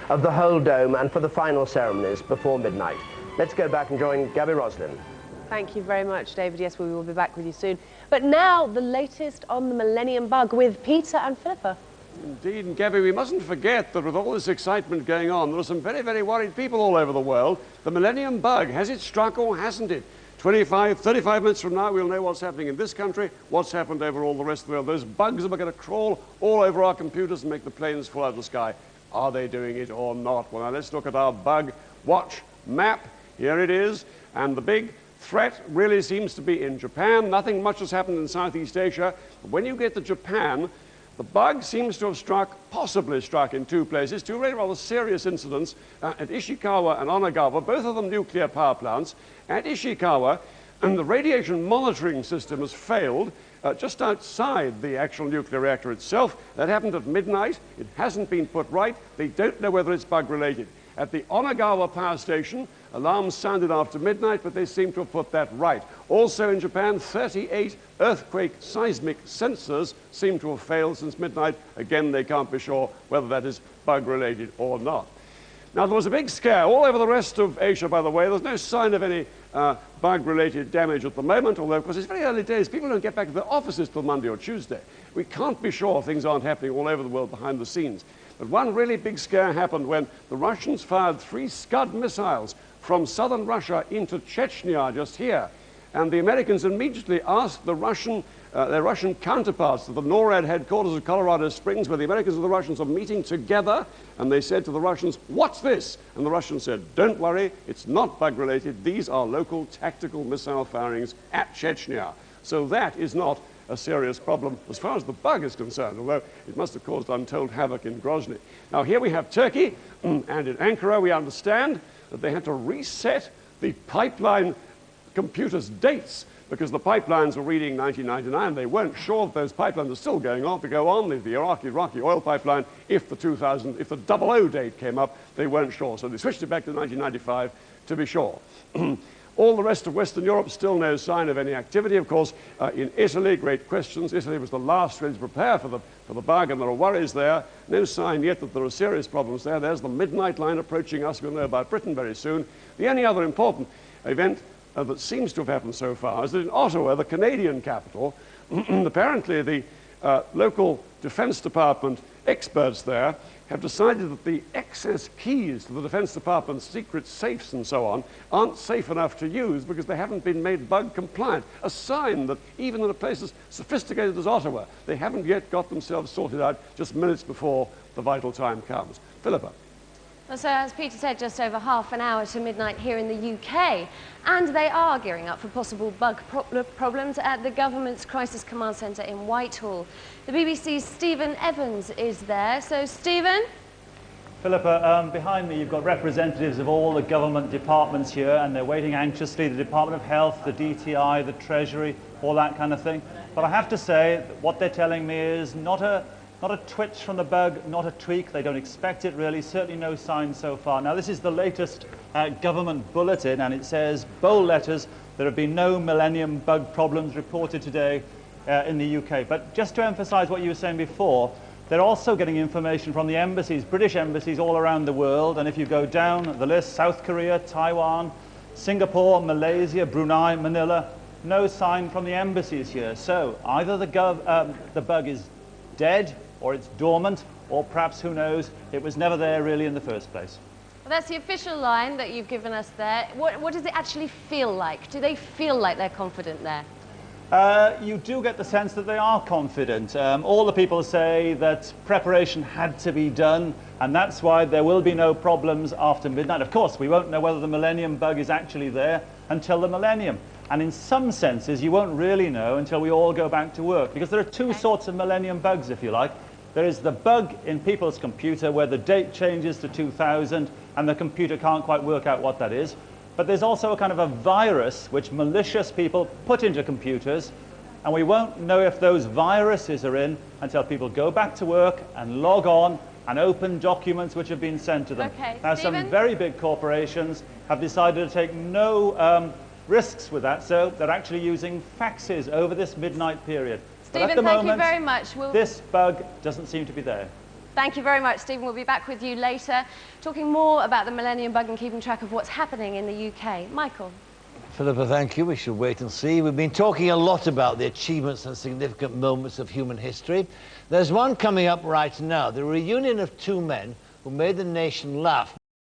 of the whole dome and for the final ceremonies before midnight. Let's go back and join Gabby Roslin. Thank you very much, David. Yes, we will be back with you soon. But now, the latest on the Millennium Bug with Peter and Philippa. Indeed, and Gabby, we mustn't forget that with all this excitement going on, there are some very, very worried people all over the world. The Millennium Bug, has it struck or hasn't it? 25, 35 minutes from now, we'll know what's happening in this country, what's happened over all the rest of the world. Those bugs are going to crawl all over our computers and make the planes fall out of the sky. Are they doing it or not? Well, now let's look at our bug watch map. Here it is, and the big threat really seems to be in Japan. Nothing much has happened in Southeast Asia. But when you get to Japan, the bug seems to have possibly struck in two places, two really rather serious incidents at Ishikawa and Onagawa, both of them nuclear power plants. At Ishikawa, the radiation monitoring system has failed just outside the actual nuclear reactor itself. That happened at midnight. It hasn't been put right. They don't know whether it's bug-related. At the Onagawa power station, alarms sounded after midnight, but they seem to have put that right. Also in Japan, 38 earthquake seismic sensors seem to have failed since midnight. Again, they can't be sure whether that is bug-related or not. Now, there was a big scare all over the rest of Asia, by the way. There's no sign of any bug-related damage at the moment, although, of course, it's very early days. People don't get back to their offices till Monday or Tuesday. We can't be sure things aren't happening all over the world behind the scenes. But one really big scare happened when the Russians fired 3 Scud missiles from southern Russia into Chechnya, just here. And the Americans immediately asked their Russian counterparts at the NORAD headquarters of Colorado Springs, where the Americans and the Russians are meeting together, and they said to the Russians, "What's this?" And the Russians said, "Don't worry, it's not bug-related. These are local tactical missile firings at Chechnya." So that is not a serious problem as far as the bug is concerned, although it must have caused untold havoc in Grozny. Now, here we have Turkey, and in Ankara we understand that they had to reset the pipeline computers' dates because the pipelines were reading 1999. They weren't sure that those pipelines are still going on to go on. The Iraqi oil pipeline, if the 00 date came up, they weren't sure. So they switched it back to 1995 to be sure. All the rest of Western Europe, still no sign of any activity. Of course, in Italy, great questions. Italy was the last really to prepare for the bug, and there are worries there. No sign yet that there are serious problems there. There's the midnight line approaching us. We'll know about Britain very soon. The only other important event that seems to have happened so far is that in Ottawa, the Canadian capital, apparently the local Defense Department experts there have decided that the excess keys to the Defense Department's secret safes and so on aren't safe enough to use because they haven't been made bug compliant. A sign that even in a place as sophisticated as Ottawa, they haven't yet got themselves sorted out just minutes before the vital time comes. Philippa. Well, so as Peter said, just over half an hour to midnight here in the UK, and they are gearing up for possible bug problems at the government's Crisis Command Centre in Whitehall. The BBC's Stephen Evans is there. So, Stephen? Philippa, behind me you've got representatives of all the government departments here, and they're waiting anxiously, the Department of Health, the DTI, the Treasury, all that kind of thing. But I have to say, what they're telling me is not a twitch from the bug, not a tweak. They don't expect it really, certainly no signs so far. Now, this is the latest government bulletin, and it says, bold letters, there have been no Millennium Bug problems reported today in the UK. But just to emphasize what you were saying before, they're also getting information from the embassies, British embassies all around the world. And if you go down the list, South Korea, Taiwan, Singapore, Malaysia, Brunei, Manila, no sign from the embassies here. So either the bug is dead, or it's dormant, or perhaps, who knows, it was never there really in the first place. Well, that's the official line that you've given us there. What does it actually feel like? Do they feel like they're confident there? You do get the sense that they are confident. All the people say that preparation had to be done, and that's why there will be no problems after midnight. Of course, we won't know whether the Millennium Bug is actually there until the millennium. And in some senses, you won't really know until we all go back to work, because there are two sorts of Millennium Bugs, if you like. There is the bug in people's computer where the date changes to 2000 and the computer can't quite work out what that is. But there's also a kind of a virus which malicious people put into computers, and we won't know if those viruses are in until people go back to work and log on and open documents which have been sent to them. Okay, now, Stephen? some very big corporations have decided to take no risks with that, so they're actually using faxes over this midnight period. Stephen, thank you very much. This bug doesn't seem to be there. Thank you very much, Stephen. We'll be back with you later, talking more about the Millennium Bug and keeping track of what's happening in the UK. Michael. Philippa, thank you. We should wait and see. We've been talking a lot about the achievements and significant moments of human history. There's one coming up right now, the reunion of two men who made the nation laugh.